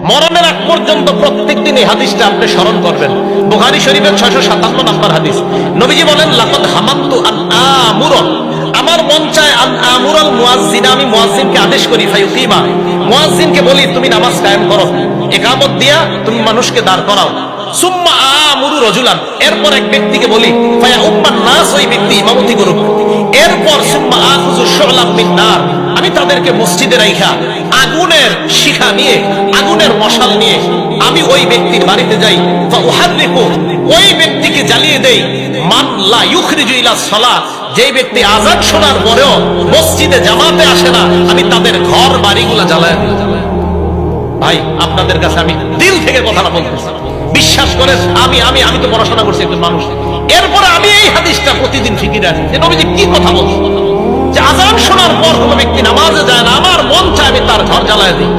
মরণের আগ পর্যন্ত প্রত্যেকদিন এই হাদিসটা আপনি স্মরণ করবেন। বুখারী শরীফের 657 নম্বর হাদিস। নবীজি বলেন, লাকাদ হামামতু আন আমুরা, আমার মন চায় আন আমুরাল মুয়াজ্জিন, আমি মুয়াজ্জিনকে আদেশ করি, ফায়ুকিমা, মুয়াজ্জিনকে বলি তুমি নামাজ কায়েম করো, ইকামত দিয়া তুমি মানুষকে দাঁড় করাও। সুম্মা আমুরু রাজুলান, এরপর এক ব্যক্তিকে বলি, ফায়া উম্মান নাস, ওই ব্যক্তি ইমামতি করুক। এরপর সুম্মা আখুযু শুলাম মিন নার, আমি তাদেরকে মসজিদে রাইখা আগুনের শিখা নিয়ে, আগুনের মশাল নিয়ে আমি ওই ব্যক্তির বাড়িতে যাই, ফাউহাররিকু, ওই ব্যক্তিকে জ্বালিয়ে দেই, মান লা ইউখরিজু ইলা সালাহ, যেই ব্যক্তি আযান শোনার পরেও মসজিদে জামাতে আসে না, আমি তাদের ঘর বাড়িগুলো জ্বালায় দিই। ভাই আপনাদের কাছে আমি দিল থেকে কথাটা বলতেছি, বিশ্বাস করেন। আমি তো পড়াশোনা করছি একজন মানুষ, এরপরে আমি এই হাদিসটা প্রতিদিন ফিকিরে আছি যে নবীজি কি কথা বলছেন, যে আযান শোনার পর কোনো ব্যক্তি নামাজে যায় না, আমার মন চায় আমি তার ঘর জ্বালায় দিই।